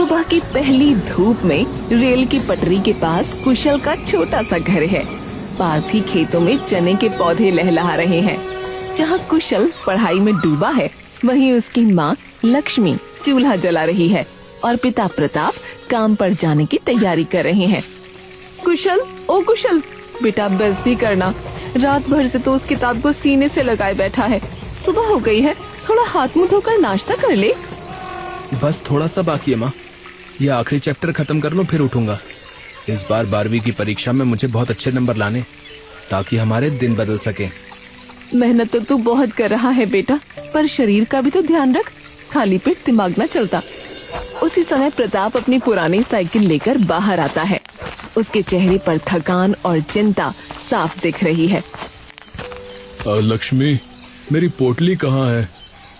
सुबह की पहली धूप में रेल की पटरी के पास कुशल का छोटा सा घर है। पास ही खेतों में चने के पौधे लहलहा रहे हैं। जहाँ कुशल पढ़ाई में डूबा है, वहीं उसकी माँ लक्ष्मी चूल्हा जला रही है और पिता प्रताप काम पर जाने की तैयारी कर रहे हैं। कुशल, ओ कुशल, बेटा बस भी करना। रात भर से तो उस किताब को सीने से लगाए बैठा है। सुबह हो गई है, थोड़ा हाथ मुंह धोकर नाश्ता कर ले। बस थोड़ा सा बाकी है माँ, ये आखिरी चैप्टर खत्म कर लो फिर उठूंगा। इस बार 12वीं की परीक्षा में मुझे बहुत अच्छे नंबर लाने, ताकि हमारे दिन बदल सके। मेहनत तो तू बहुत कर रहा है बेटा, पर शरीर का भी तो ध्यान रख, खाली पेट दिमाग न चलता। उसी समय प्रताप अपनी पुरानी साइकिल लेकर बाहर आता है। उसके चेहरे पर थकान और चिंता साफ दिख रही है। लक्ष्मी, मेरी पोटली कहाँ है?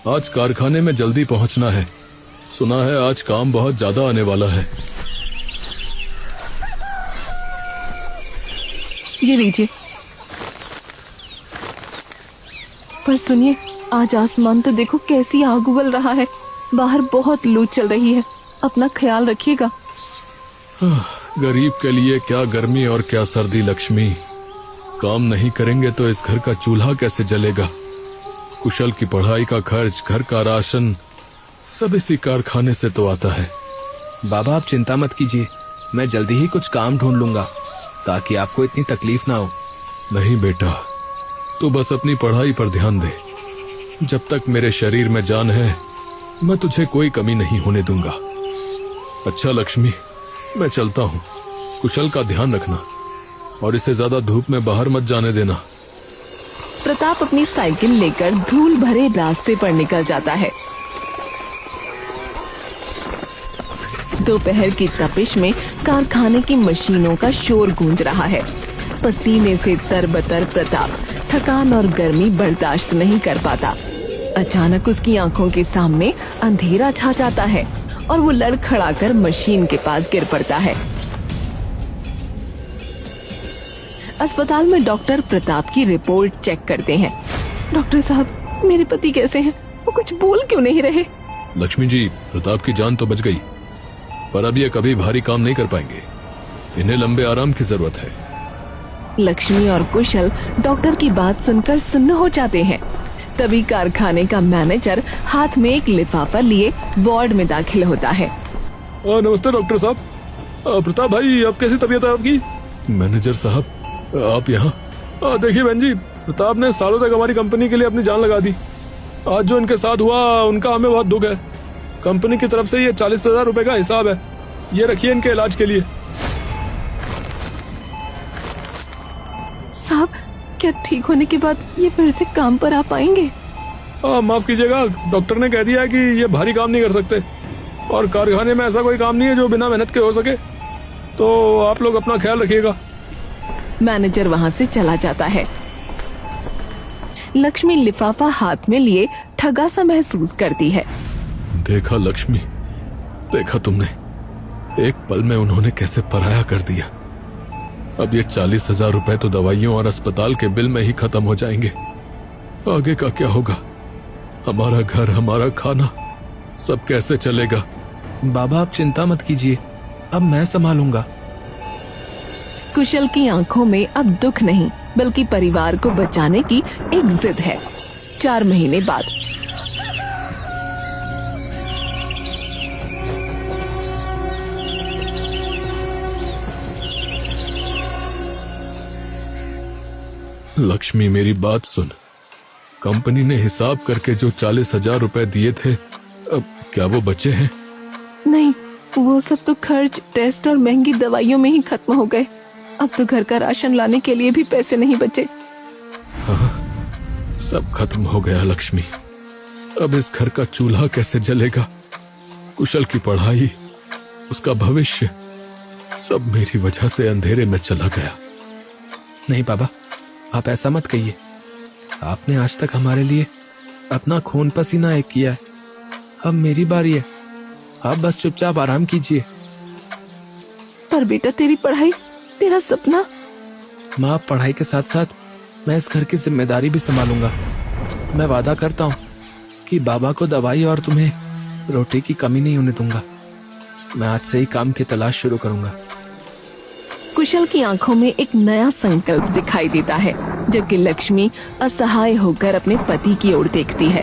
आज कारखाने में जल्दी पहुँचना है। सुना है आज काम बहुत ज्यादा आने वाला है। ये लीजिए। पर सुनिए, आज आसमान तो देखो कैसी आग उगल रहा है। बाहर बहुत लू चल रही है, अपना ख्याल रखिएगा। गरीब के लिए क्या गर्मी और क्या सर्दी लक्ष्मी। काम नहीं करेंगे तो इस घर का चूल्हा कैसे जलेगा? कुशल की पढ़ाई का खर्च, घर का राशन, सब इसी कारखाने से तो आता है। बाबा आप चिंता मत कीजिए, मैं जल्दी ही कुछ काम ढूंढ लूंगा ताकि आपको इतनी तकलीफ ना हो। नहीं बेटा, तू बस अपनी पढ़ाई पर ध्यान दे। जब तक मेरे शरीर में जान है, मैं तुझे कोई कमी नहीं होने दूंगा। अच्छा लक्ष्मी, मैं चलता हूँ। कुशल का ध्यान रखना और इसे ज्यादा धूप में बाहर मत जाने देना। प्रताप अपनी साइकिल लेकर धूल भरे रास्ते पर निकल जाता है। दोपहर की तपिश में कारखाने की मशीनों का शोर गूंज रहा है। पसीने से तरबतर प्रताप थकान और गर्मी बर्दाश्त नहीं कर पाता। अचानक उसकी आंखों के सामने अंधेरा छा जाता है और वो लड़खड़ाकर मशीन के पास गिर पड़ता है। अस्पताल में डॉक्टर प्रताप की रिपोर्ट चेक करते हैं। डॉक्टर साहब, मेरे पति कैसे हैं? वो कुछ बोल क्यों नहीं रहे? लक्ष्मी जी, प्रताप की जान तो बच गई, पर अब ये कभी भारी काम नहीं कर पाएंगे। इन्हें लंबे आराम की जरूरत है। लक्ष्मी और कुशल डॉक्टर की बात सुनकर सुन्न हो जाते हैं। तभी कारखाने का मैनेजर हाथ में एक लिफाफा लिए वार्ड में दाखिल होता है। नमस्ते डॉक्टर साहब। प्रताप भाई, अब कैसी तबीयत है आपकी? मैनेजर साहब, आप यहाँ? देखिए बहन जी, प्रताप ने सालों तक हमारी कंपनी के लिए अपनी जान लगा दी। आज जो इनके साथ हुआ, उनका हमें बहुत दुख है। कंपनी की तरफ से ये 40,000 रुपए का हिसाब है, ये रखिए इनके इलाज के लिए। साहब, क्या ठीक होने के बाद ये फिर से काम पर आ पाएंगे? माफ कीजिएगा, डॉक्टर ने कह दिया है कि ये भारी काम नहीं कर सकते और कारखाने में ऐसा कोई काम नहीं है जो बिना मेहनत के हो सके, तो आप लोग अपना ख्याल रखिएगा। मैनेजर वहाँ से चला जाता है। लक्ष्मी लिफाफा हाथ में लिए ठगा सा महसूस करती है। देखा लक्ष्मी, देखा तुमने, एक पल में उन्होंने कैसे पराया कर दिया। अब ये 40,000 रुपए तो दवाइयों और अस्पताल के बिल में ही खत्म हो जाएंगे। आगे का क्या होगा? हमारा घर, हमारा खाना, सब कैसे चलेगा? बाबा आप चिंता मत कीजिए, अब मैं संभालूंगा। कुशल की आंखों में अब दुख नहीं, बल्कि परिवार को बचाने की एक जिद है। 4 महीने बाद लक्ष्मी, मेरी बात सुन। कंपनी ने हिसाब करके जो 40,000 रुपए दिए थे, अब क्या वो बचे हैं? नहीं, वो सब तो खर्च, टेस्ट और महंगी दवाइयों में ही खत्म हो गए। अब तो घर का राशन लाने के लिए भी पैसे नहीं बचे। हाँ, सब खत्म हो गया लक्ष्मी। अब इस घर का चूल्हा कैसे जलेगा? कुशल की पढ़ाई, उसका भविष्य, सब मेरी वजह से अंधेरे में चला गया। नहीं बाबा, आप ऐसा मत कहिए। आपने आज तक हमारे लिए अपना खून पसीना एक किया है। अब मेरी बारी है, आप बस चुपचाप आराम कीजिए। पर बेटा, तेरी पढ़ाई, तेरा सपना। माँ, पढ़ाई के साथ साथ मैं इस घर की जिम्मेदारी भी संभालूंगा। मैं वादा करता हूँ कि बाबा को दवाई और तुम्हें रोटी की कमी नहीं होने दूंगा। मैं आज से ही काम की तलाश शुरू करूंगा। कुशल की आंखों में एक नया संकल्प दिखाई देता है, जबकि लक्ष्मी असहाय होकर अपने पति की ओर देखती है।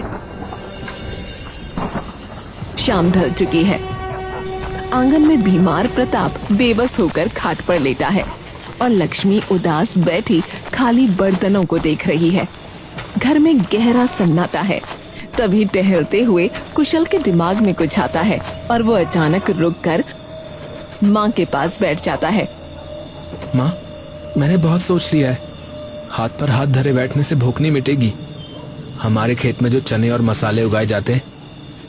शाम ढल चुकी है। आंगन में बीमार प्रताप बेबस होकर खाट पर लेटा है और लक्ष्मी उदास बैठी खाली बर्तनों को देख रही है। घर में गहरा सन्नाटा है। तभी टहलते हुए कुशल के दिमाग में कुछ आता है और वो अचानक रुककर माँ के पास बैठ जाता है। माँ, मैंने बहुत सोच लिया है। हाथ पर हाथ धरे बैठने से भूख नहीं मिटेगी। हमारे खेत में जो चने और मसाले उगाए जाते हैं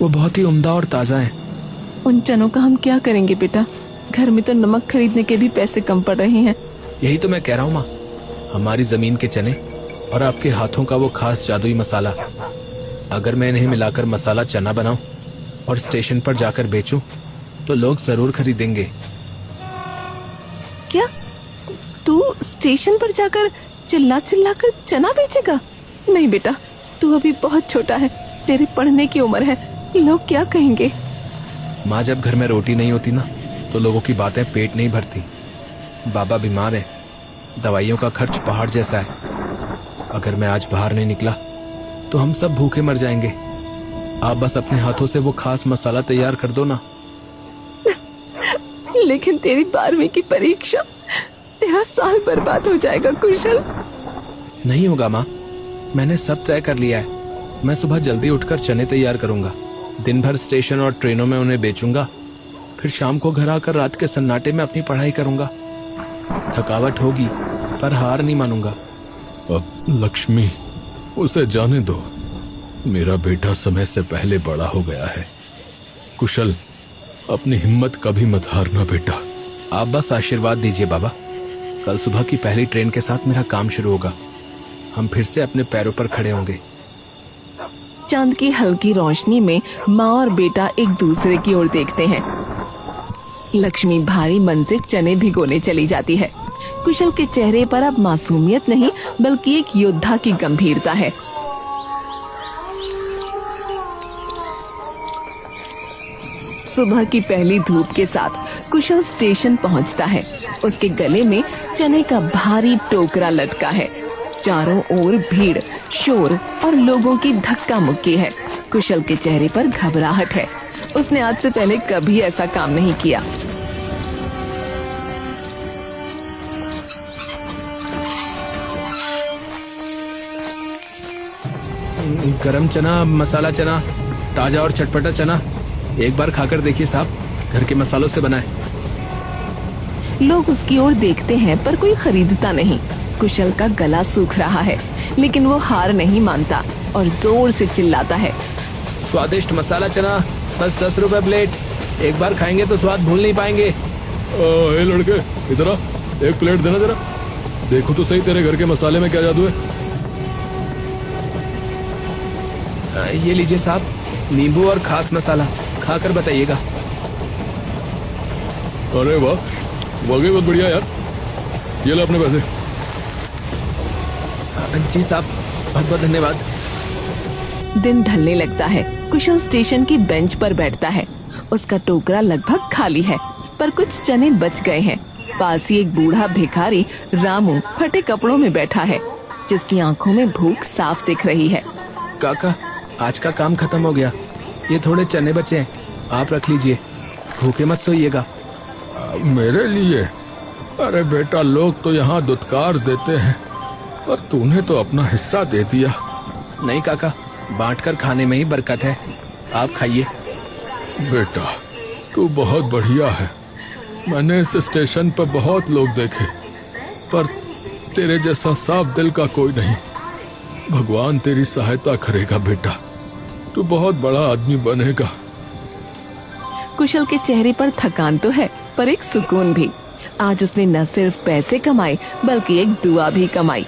वो बहुत ही उम्दा और ताजा हैं। उन चनों का हम क्या करेंगे बेटा? घर में तो नमक खरीदने के भी पैसे कम पड़ रहे हैं। यही तो मैं कह रहा हूँ माँ, हमारी जमीन के चने और आपके हाथों का वो खास जादुई मसाला, अगर मैं इन्हें मिलाकर मसाला चना बनाऊं और स्टेशन पर जाकर बेचूं तो लोग जरूर खरीदेंगे। क्या तू स्टेशन पर जाकर चिल्ला चिल्ला कर चना बेचेगा? नहीं बेटा, तू अभी बहुत छोटा है, तेरी पढ़ने की उम्र है, लोग क्या कहेंगे? माँ, जब घर में रोटी नहीं होती ना तो लोगों की बातें पेट नहीं भरती। बाबा बीमार है, दवाइयों का खर्च पहाड़ जैसा है। अगर मैं आज बाहर नहीं निकला तो हम सब भूखे मर जाएंगे। आप बस अपने हाथों से वो खास मसाला तैयार कर दो ना। लेकिन तेरी 12वीं की परीक्षा, तेरा साल बर्बाद हो जाएगा कुशल। नहीं होगा माँ, मैंने सब तय कर लिया है। मैं सुबह जल्दी उठकर चने तैयार करूंगा, दिन भर स्टेशन और ट्रेनों में उन्हें बेचूंगा, फिर शाम को घर आकर रात के सन्नाटे में अपनी पढ़ाई करूंगा। थकावट होगी पर हार नहीं मानूंगा। अब लक्ष्मी, उसे जाने दो। मेरा बेटा समय से पहले बड़ा हो गया है। कुशल, अपनी हिम्मत कभी मत हारना बेटा। आप बस आशीर्वाद दीजिए बाबा। कल सुबह की पहली ट्रेन के साथ मेरा काम शुरू होगा। हम फिर से अपने पैरों पर खड़े होंगे। चांद की हल्की रोशनी में माँ और बेटा एक दूसरे की ओर देखते हैं। लक्ष्मी भारी मन से चने भिगोने चली जाती है। कुशल के चेहरे पर अब मासूमियत नहीं बल्कि एक योद्धा की गंभीरता है। सुबह की पहली धूप के साथ कुशल स्टेशन पहुंचता है। उसके गले में चने का भारी टोकरा लटका है। चारों ओर भीड़, शोर और लोगों की धक्का मुक्की है। कुशल के चेहरे पर घबराहट है। उसने आज से पहले कभी ऐसा काम नहीं किया। गरम चना, मसाला चना, ताजा और चटपटा चना, एक बार खाकर देखिए साहब, घर के मसालों से बना है। लोग उसकी ओर देखते हैं पर कोई खरीदता नहीं। कुशल का गला सूख रहा है लेकिन वो हार नहीं मानता और जोर से चिल्लाता है। स्वादिष्ट मसाला चना बस 10 रुपए प्लेट। एक बार खाएंगे तो स्वाद भूल नहीं पाएंगे। ए लड़के, इधर आ, एक प्लेट देना जरा। देखो तो सही तेरे घर के मसाले में क्या जादू है। ये लीजिए साहब, नींबू और खास मसाला, खाकर बताइएगा। अरे वाह, वाकई बहुत बढ़िया यार। ये ले अपने पैसे। जी साहब, बहुत बहुत धन्यवाद। दिन ढलने लगता है। कुशल स्टेशन की बेंच पर बैठता है। उसका टोकरा लगभग खाली है पर कुछ चने बच गए हैं। पास ही एक बूढ़ा भिखारी रामू फटे कपड़ों में बैठा है, जिसकी आंखों में भूख साफ दिख रही है। काका, आज का काम खत्म हो गया। ये थोड़े चने बचे हैं, आप रख लीजिए। भूखे मत सोइएगा। मेरे लिए? अरे बेटा, लोग तो यहाँ दुत्कार देते हैं पर तूने तो अपना हिस्सा दे दिया। नहीं काका, बांटकर खाने में ही बरकत है। आप खाइए। बेटा, तू बहुत बढ़िया है। मैंने इस स्टेशन पर बहुत लोग देखे पर तेरे जैसा साफ दिल का कोई नहीं। भगवान तेरी सहायता करेगा बेटा, तू बहुत बड़ा आदमी बनेगा। कुशल के चेहरे पर थकान तो है पर एक सुकून भी। आज उसने न सिर्फ पैसे कमाए बल्कि एक दुआ भी कमाई।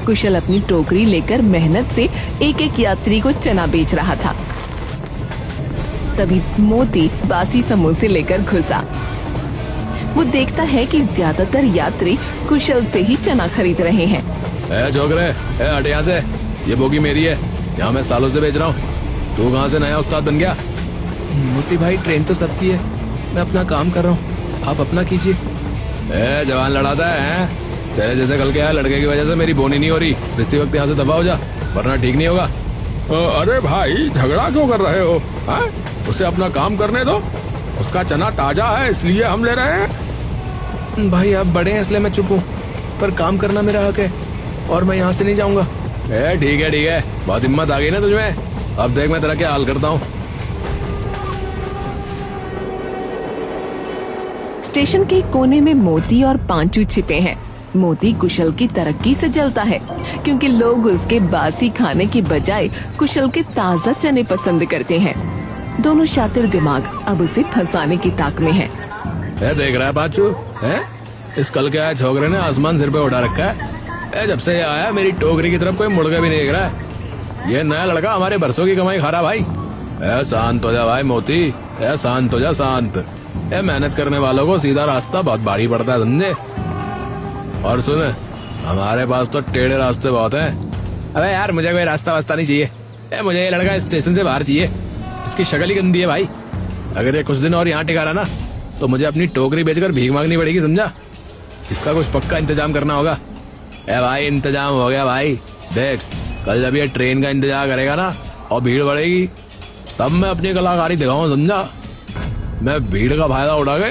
कुशल अपनी टोकरी लेकर मेहनत से एक एक यात्री को चना बेच रहा था। तभी मोती बासी समोसे लेकर घुसा। वो देखता है कि ज्यादातर यात्री कुशल से ही चना खरीद रहे हैं। जोगरे, हट यहाँ से, ये बोगी मेरी है। यहाँ मैं सालों से बेच रहा हूँ। तू कहाँ से नया उस्ताद बन गया? मोती भाई ट्रेन तो सबकी है, मैं अपना काम कर रहा हूँ, आप अपना कीजिए। ए जवान लड़ाता है? तेरे जैसे कल के आए लड़के की वजह से मेरी बोनी नहीं हो रही। इसी वक्त यहाँ से दफा हो जा, वरना ठीक नहीं होगा। अरे भाई झगड़ा क्यों कर रहे हो? उसे अपना काम करने दो, उसका चना ताजा है इसलिए हम ले रहे हैं। भाई आप बड़े हैं इसलिए मैं चुप हूँ, पर काम करना मेरा हक है और मैं यहाँ से नहीं जाऊंगा। ठीक है, बहुत हिम्मत आ गई ना तुझमें। अब देख मैं तेरा क्या हाल करता हूँ। स्टेशन के कोने में मोती और पांचू छिपे हैं। मोती कुशल की तरक्की से जलता है क्योंकि लोग उसके बासी खाने की बजाय कुशल के ताजा चने पसंद करते हैं। दोनों शातिर दिमाग अब उसे फंसाने की ताक में हैं। देख रहा है पांचू, है इस कल के आए छोकरे ने आसमान सिर पे उठा रखा है। जब से ये आया मेरी टोकरी की तरफ कोई मुड़ के भी नहीं देख रहा है। ये नया लड़का हमारे बरसों की कमाई खा रहा भाई। शांत हो जा भाई मोती, शांत हो जा शांत। मेहनत करने वालों को सीधा रास्ता बहुत भारी पड़ता है समझे। और सुन, हमारे पास तो टेढ़े रास्ते बहुत हैं। अबे यार मुझे कोई रास्ता वास्ता नहीं चाहिए। मुझे ये लड़का स्टेशन से बाहर चाहिए। इसकी शक्ल ही गंदी है भाई। अगर ये कुछ दिन और यहाँ टिका रहा ना तो मुझे अपनी टोकरी बेचकर भीख मांगनी पड़ेगी समझा। इसका कुछ पक्का इंतजाम करना होगा। भाई इंतजाम हो गया भाई। देख कल जब ये ट्रेन का इंतजार करेगा ना और भीड़ बढ़ेगी तब मैं अपनी कलाकारी दिखाऊं समझा। मैं भीड़ का फायदा उठा के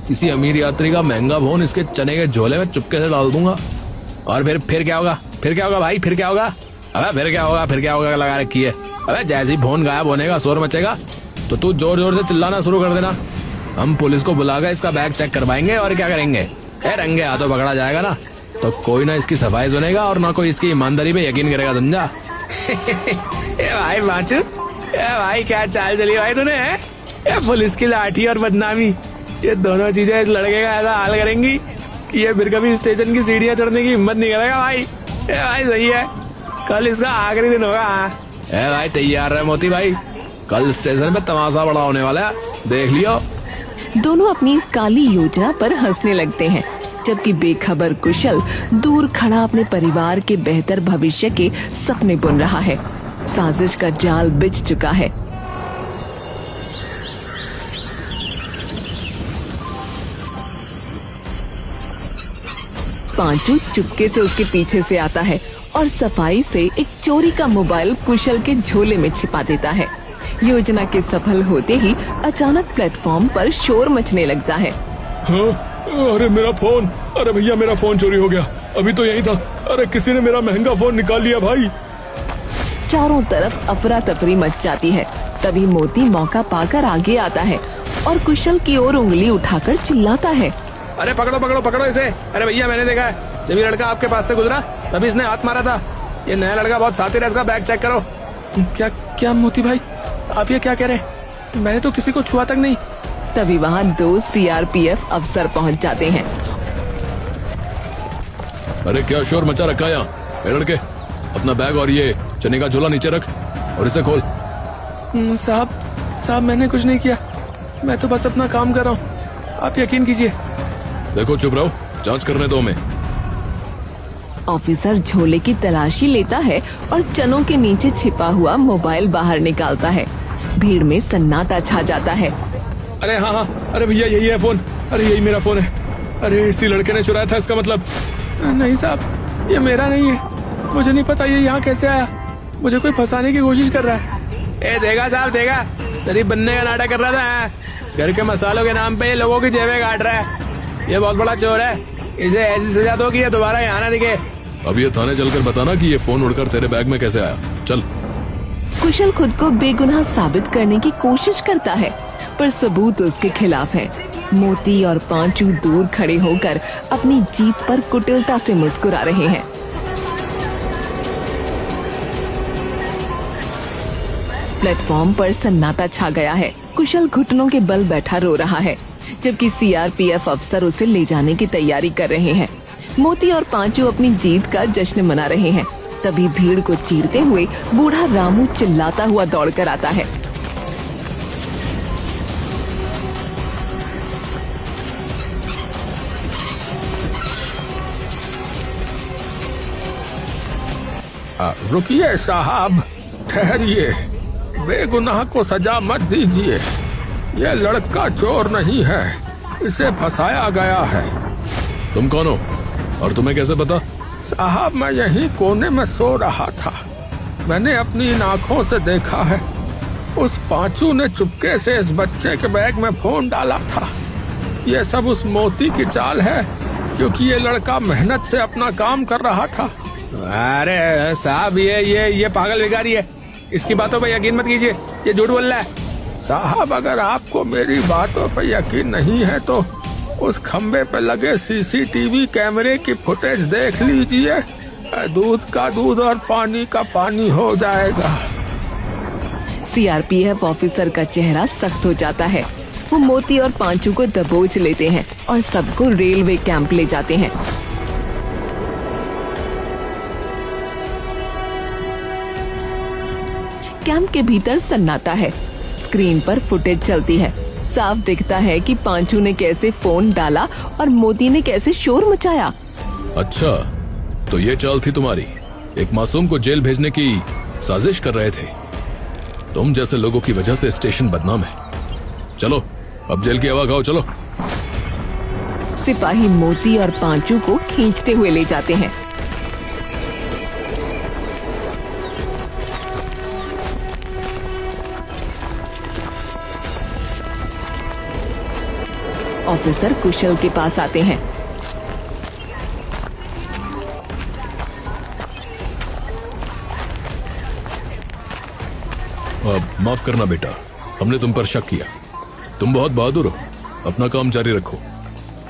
किसी अमीर यात्री का महंगा फोन इसके चने के झोले में चुपके से डाल दूंगा। और फिर क्या होगा? भाई फिर क्या होगा? अबे फिर क्या होगा लगा रखी है। अबे जैसे ही फोन गायब होने का शोर मचेगा तो तू जोर जोर से चिल्लाना शुरू कर देना। हम पुलिस को बुलाकर इसका बैग चेक करवाएंगे और क्या करेंगे। रंगे हाथों पकड़ा जाएगा ना तो कोई ना इसकी सफाई सुनेगा और ना कोई इसकी ईमानदारी पे यकीन करेगा समझा। भाई बाचू, भाई क्या चाल चली भाई तूने? पुलिस की लाठी और बदनामी, ये दोनों चीजें इस लड़के का ऐसा हाल करेंगी कि ये फिर कभी स्टेशन की सीढ़ियां चढ़ने की हिम्मत नहीं करेगा भाई। भाई सही है, कल इसका आखिरी दिन होगा। भाई तैयार है मोती भाई, कल स्टेशन पे तमाशा बड़ा होने वाला है, देख लियो। दोनों अपनी इस काली योजना पर हंसने लगते हैं जबकि बेखबर कुशल दूर खड़ा अपने परिवार के बेहतर भविष्य के सपने बुन रहा है। साजिश का जाल बिछ चुका है। पांचू चुपके से उसके पीछे से आता है और सफाई से एक चोरी का मोबाइल कुशल के झोले में छिपा देता है। योजना के सफल होते ही अचानक प्लेटफॉर्म पर शोर मचने लगता है। हाँ? अरे मेरा फोन, अरे भैया मेरा फोन चोरी हो गया, अभी तो यही था। अरे किसी ने मेरा महंगा फोन निकाल लिया भाई। चारों तरफ अफरा तफरी मच जाती है। तभी मोती मौका पाकर आगे आता है और कुशल की ओर उंगली उठाकर चिल्लाता है। अरे पकड़ो इसे। अरे भैया मैंने देखा है, जब ये लड़का आपके पास से गुजरा तभी इसने हाथ मारा था। ये नया लड़का बहुत शातिर है, इसका बैग चेक करो। क्या मोती भाई आप ये क्या कह रहे हैं? मैंने तो किसी को छुआ तक नहीं। तभी वहाँ 2 सीआरपीएफ अफसर पहुँच जाते हैं। अरे क्या शोर मचा रखा है यहाँ? ये लड़के अपना बैग और ये चने का झोला नीचे रख और इसे खोल। साहब मैंने कुछ नहीं किया, मैं तो बस अपना काम कर रहा हूँ, आप यकीन कीजिए। देखो चुप रहो, जांच करने दो हमें। ऑफिसर झोले की तलाशी लेता है और चनों के नीचे छिपा हुआ मोबाइल बाहर निकालता है। भीड़ में सन्नाटा छा जाता है। अरे हाँ, अरे भैया यही है फोन। अरे यही मेरा फोन है। अरे इसी लड़के ने चुराया था इसका मतलब। नहीं साहब ये मेरा नहीं है, मुझे नहीं पता ये यहाँ कैसे आया। मुझे कोई फंसाने की कोशिश कर रहा है। देगा साहब देगा, शरीफ बनने का नाटक कर रहा था। घर के मसालों के नाम पे ये लोगों की जेबें काट रहा है। ये बहुत बड़ा चोर है, इसे ऐसी सजा दो कि ये दोबारा यहाँ ना दिखे। अब ये थाने चलकर बताना कि ये फोन उड़कर तेरे बैग में कैसे आया। चल। कुशल खुद को बेगुनाह साबित करने की कोशिश करता है पर सबूत उसके खिलाफ है। मोती और पांचू दूर खड़े होकर अपनी जीत पर कुटिलता से मुस्कुरा रहे हैं। प्लेटफॉर्म पर सन्नाटा छा गया है। कुशल घुटनों के बल बैठा रो रहा है जबकि सीआरपीएफ अफसर उसे ले जाने की तैयारी कर रहे हैं। मोती और पांचू अपनी जीत का जश्न मना रहे हैं। तभी भीड़ को चीरते हुए बूढ़ा रामू चिल्लाता हुआ दौड़कर आता है। रुकिए साहब, ठहरिए, बेगुनाह को सजा मत दीजिए। यह लड़का चोर नहीं है, इसे फंसाया गया है। तुम कौन हो और तुम्हें कैसे पता? साहब, मैं यहीं कोने में सो रहा था। मैंने अपनी इन आंखों से देखा है, उस पांचू ने चुपके से इस बच्चे के बैग में फोन डाला था। यह सब उस मोती की चाल है, क्योंकि ये लड़का मेहनत से अपना काम कर रहा था। अरे साहब, ये पागल भिखारी है, इसकी बातों पर यकीन मत कीजिए, ये झूठ बोल रहा है। साहब, अगर आपको मेरी बातों पर यकीन नहीं है तो उस खंबे पे लगे सीसीटीवी कैमरे की फुटेज देख लीजिए। दूध का दूध और पानी का पानी हो जाएगा। सीआरपीएफ ऑफिसर का चेहरा सख्त हो जाता है। वो मोती और पांचू को दबोच लेते हैं और सबको रेलवे कैंप ले जाते हैं। कैंप के भीतर सन्नाटा है। स्क्रीन पर फुटेज चलती है। साफ दिखता है कि पांचू ने कैसे फोन डाला और मोती ने कैसे शोर मचाया। अच्छा, तो ये चाल थी तुम्हारी। एक मासूम को जेल भेजने की साजिश कर रहे थे। तुम जैसे लोगों की वजह से स्टेशन बदनाम है। चलो, अब जेल की हवा खाओ, चलो। सिपाही मोती और पांचू को खींचते हुए ले जाते हैं। ऑफिसर कुशल के पास आते हैं। माफ करना बेटा, हमने तुम पर शक किया। तुम बहुत बहादुर हो, अपना काम जारी रखो।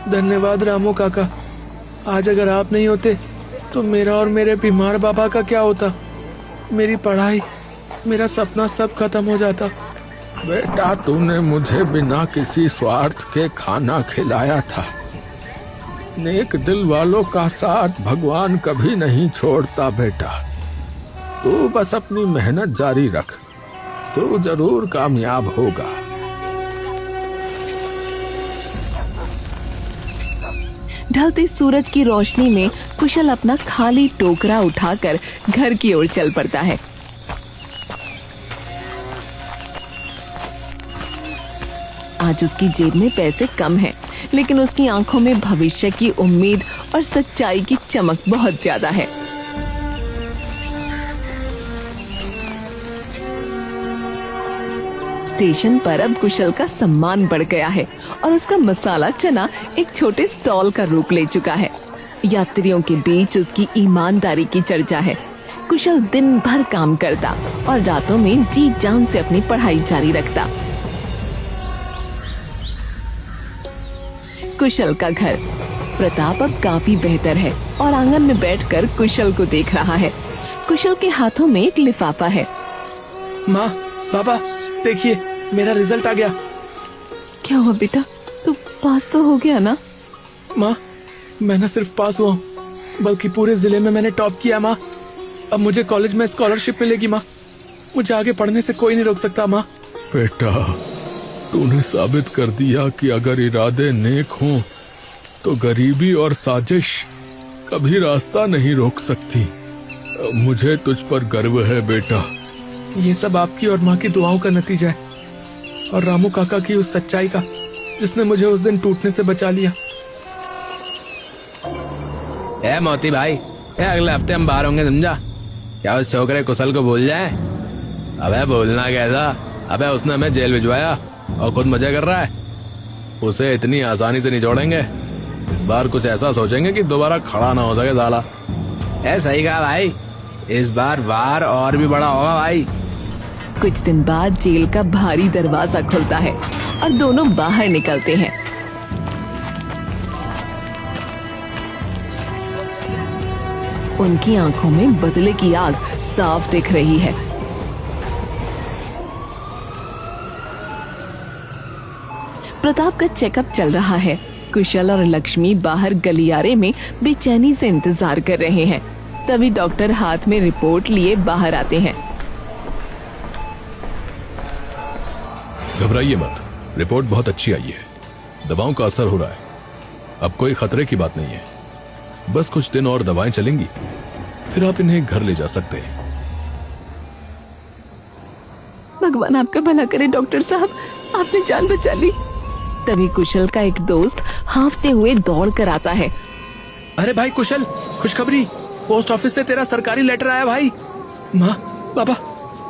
धन्यवाद रामू काका। आज अगर आप नहीं होते तो मेरा और मेरे बीमार बाबा का क्या होता? मेरी पढ़ाई, मेरा सपना सब खत्म हो जाता। बेटा, तूने मुझे बिना किसी स्वार्थ के खाना खिलाया था। नेक दिल वालों का साथ भगवान कभी नहीं छोड़ता बेटा। तू बस अपनी मेहनत जारी रख, तू जरूर कामयाब होगा। ढलते सूरज की रोशनी में कुशल अपना खाली टोकरा उठाकर घर की ओर चल पड़ता है। आज उसकी जेब में पैसे कम हैं, लेकिन उसकी आंखों में भविष्य की उम्मीद और सच्चाई की चमक बहुत ज्यादा है। स्टेशन पर अब कुशल का सम्मान बढ़ गया है और उसका मसाला चना एक छोटे स्टॉल का रूप ले चुका है। यात्रियों के बीच उसकी ईमानदारी की चर्चा है। कुशल दिन भर काम करता और रातों में जी जान से अपनी पढ़ाई जारी रखता। कुशल का घर। प्रताप अब काफी बेहतर है और आंगन में बैठकर कुशल को देख रहा है। कुशल के हाथों में एक लिफाफा है। माँ, पापा, देखिए मेरा रिजल्ट आ गया। क्या हुआ बेटा, तू पास तो हो गया ना? माँ, मैं न सिर्फ पास हुआ हूँ, बल्कि पूरे जिले में मैंने टॉप किया। माँ, अब मुझे कॉलेज में स्कॉलरशिप मिलेगी। माँ, मुझे आगे पढ़ने से कोई नहीं रोक सकता। माँ, बेटा, तूने साबित कर दिया कि अगर इरादे नेक हों तो गरीबी और साजिश कभी रास्ता नहीं रोक सकती। मुझे तुझ पर गर्व है बेटा। ये सब आपकी और माँ की दुआओं का नतीजा है और रामू काका की उस सच्चाई का, जिसने मुझे उस दिन टूटने से बचा लिया। ए मोती भाई, अगले हफ्ते हम बाहर होंगे, समझा? क्या उस छोकरे कुशल को भूल जाए? अबे भूलना कैसा? अबे उसने हमें जेल भिजवाया और खुद मजे कर रहा है। उसे इतनी आसानी से नहीं छोड़ेंगे। इस बार कुछ ऐसा सोचेंगे कि दोबारा खड़ा ना हो सके साला। सही कहा भाई, इस बार वार और भी बड़ा होगा भाई। कुछ दिन बाद जेल का भारी दरवाजा खुलता है और दोनों बाहर निकलते हैं। उनकी आंखों में बदले की आग साफ दिख रही है। प्रताप का चेकअप चल रहा है। कुशल और लक्ष्मी बाहर गलियारे में बेचैनी से इंतजार कर रहे हैं। तभी डॉक्टर हाथ में रिपोर्ट लिए बाहर आते हैं। घबराइए मत, रिपोर्ट बहुत अच्छी आई है। दवाओं का असर हो रहा है। अब कोई खतरे की बात नहीं है। बस कुछ दिन और दवाएं चलेंगी, फिर आप इन्हें घर ले जा सकते हैं। भगवान आपका भला करे डॉक्टर साहब, आपने जान बचा ली। तभी कुशल का एक दोस्त हांफते हुए दौड़ कर आता है। अरे भाई कुशल, खुशखबरी, पोस्ट ऑफिस से तेरा सरकारी लेटर आया भाई। माँ, पापा,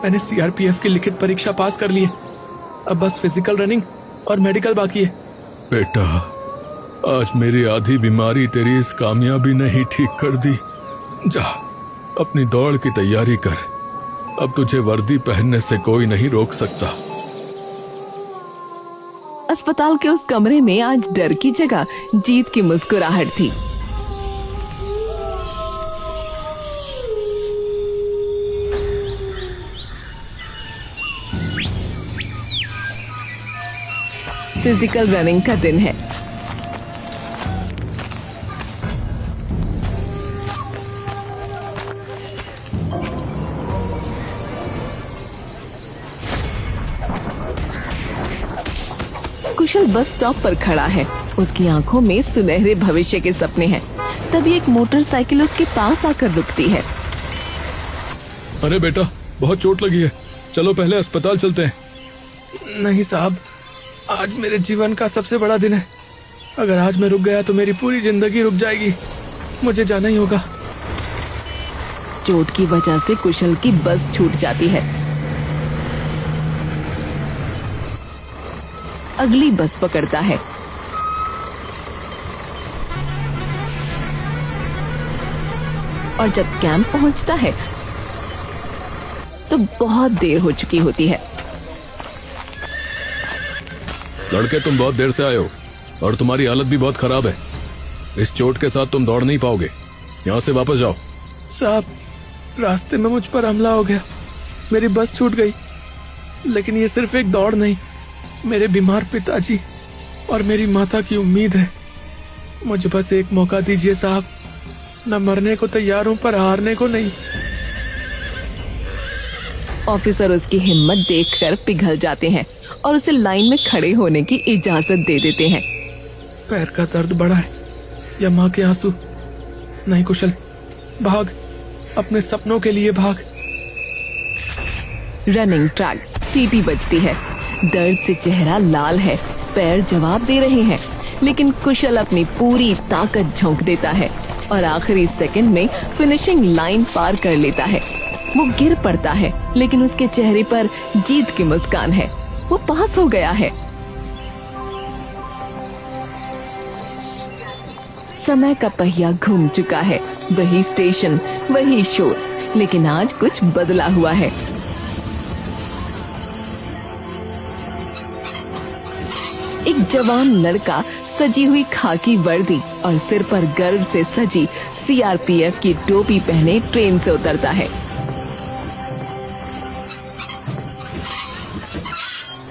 मैंने सीआरपीएफ की लिखित परीक्षा पास कर ली है। अब बस फिजिकल रनिंग और मेडिकल बाकी है। बेटा, आज मेरी आधी बीमारी तेरी इस कामयाबी ने ही ठीक कर दी। जा, अपनी दौड़ की तैयारी कर। अब तुझे वर्दी पहनने से कोई नहीं रोक सकता। अस्पताल के उस कमरे में आज डर की जगह जीत की मुस्कुराहट थी। फिजिकल रनिंग का दिन है। कुशल बस स्टॉप पर खड़ा है। उसकी आंखों में सुनहरे भविष्य के सपने हैं। तभी एक मोटरसाइकिल उसके पास आकर रुकती है। अरे बेटा, बहुत चोट लगी है, चलो पहले अस्पताल चलते हैं। नहीं साहब, आज मेरे जीवन का सबसे बड़ा दिन है। अगर आज मैं रुक गया तो मेरी पूरी जिंदगी रुक जाएगी। मुझे जाना ही होगा। चोट की वजह से कुशल की बस छूट जाती है। अगली बस पकड़ता है। और जब कैंप पहुंचता है तो बहुत देर हो चुकी होती है। लड़के, तुम बहुत देर से आए हो और तुम्हारी हालत भी बहुत खराब है। इस चोट के साथ तुम दौड़ नहीं पाओगे। यहाँ से वापस जाओ। साहब, रास्ते में मुझ पर हमला हो गया, मेरी बस छूट गई। लेकिन ये सिर्फ एक दौड़ नहीं, मेरे बीमार पिताजी और मेरी माता की उम्मीद है। मुझे बस एक मौका दीजिए साहब। मैं मरने को तैयार हूं पर हारने को नहीं। ऑफिसर उसकी हिम्मत देखकर पिघल जाते हैं और उसे लाइन में खड़े होने की इजाजत दे देते हैं। पैर का दर्द बढ़ा है या माँ के आंसू? नहीं कुशल, भाग, अपने सपनों के लिए भाग। रनिंग ट्रैक, सीटी बजती है। दर्द से चेहरा लाल है, पैर जवाब दे रहे हैं, लेकिन कुशल अपनी पूरी ताकत झोंक देता है और आखिरी सेकंड में फिनिशिंग लाइन पार कर लेता है। वो गिर पड़ता है, लेकिन उसके चेहरे पर जीत की मुस्कान है। वो पास हो गया है। समय का पहिया घूम चुका है। वही स्टेशन, वही शोर, लेकिन आज कुछ बदला हुआ है। एक जवान लड़का सजी हुई खाकी वर्दी और सिर पर गर्व से सजी सीआरपीएफ की टोपी पहने ट्रेन से उतरता है।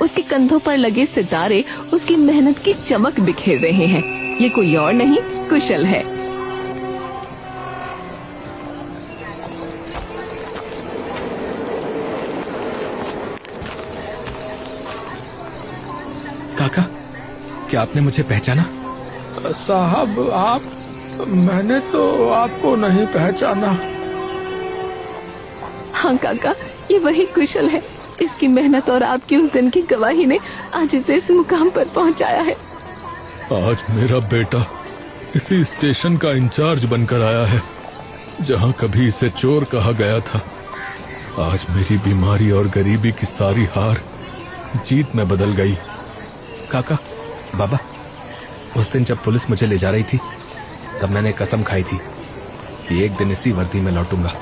उसके कंधों पर लगे सितारे उसकी मेहनत की चमक बिखेर रहे हैं। ये कोई और नहीं, कुशल है। काका, क्या आपने मुझे पहचाना? साहब, आप? मैंने तो आपको नहीं पहचाना। हाँ काका, ये वही कुशल है। इसकी मेहनत और आपकी उस दिन की गवाही ने आज इसे इस मुकाम पर पहुंचाया है। आज मेरा बेटा इसी स्टेशन का इंचार्ज बनकर आया है जहां कभी इसे चोर कहा गया था। आज मेरी बीमारी और गरीबी की सारी हार जीत में बदल गई। काका, बाबा, उस दिन जब पुलिस मुझे ले जा रही थी तब मैंने कसम खाई थी कि एक दिन इसी वर्दी में लौटूंगा।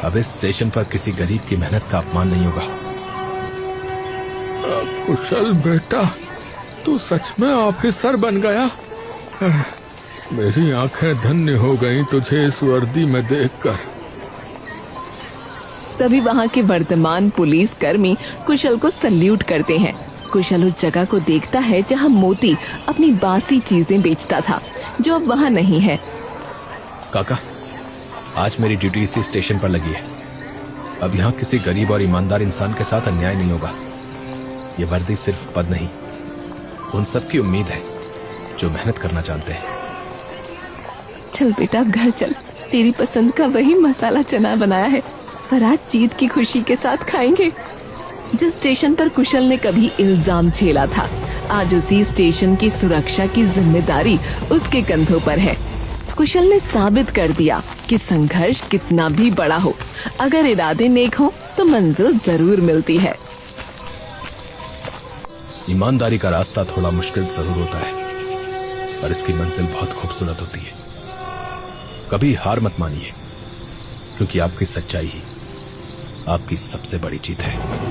अब इस स्टेशन पर किसी गरीब की मेहनत का अपमान नहीं होगा। कुशल बेटा, तू सच में ऑफिसर बन गया। मेरी आंखें धन्य हो गईं तुझे इस वर्दी में देखकर। तभी वहाँ के वर्तमान पुलिस कर्मी कुशल को सल्यूट करते हैं। कुशल उस जगह को देखता है जहाँ मोती अपनी बासी चीजें बेचता था, जो अब वहाँ नहीं है। काका, आज मेरी ड्यूटी इसी स्टेशन पर लगी है। अब यहाँ किसी गरीब और ईमानदार इंसान के साथ अन्याय नहीं होगा। ये वर्दी सिर्फ पद नहीं, उन सब की उम्मीद है जो मेहनत करना जानते हैं। चल बेटा, घर चल। तेरी पसंद का वही मसाला चना बनाया है, पर आज जीत की खुशी के साथ खाएंगे। जिस स्टेशन पर कुशल ने कभी इल्जाम झेला था, आज उसी स्टेशन की सुरक्षा की जिम्मेदारी उसके कंधों पर है। कुशल ने साबित कर दिया कि संघर्ष कितना भी बड़ा हो, अगर इरादे नेक हो तो मंजिल जरूर मिलती है। ईमानदारी का रास्ता थोड़ा मुश्किल जरूर होता है, पर इसकी मंजिल बहुत खूबसूरत होती है। कभी हार मत मानिए, क्योंकि आपकी सच्चाई ही आपकी सबसे बड़ी जीत है।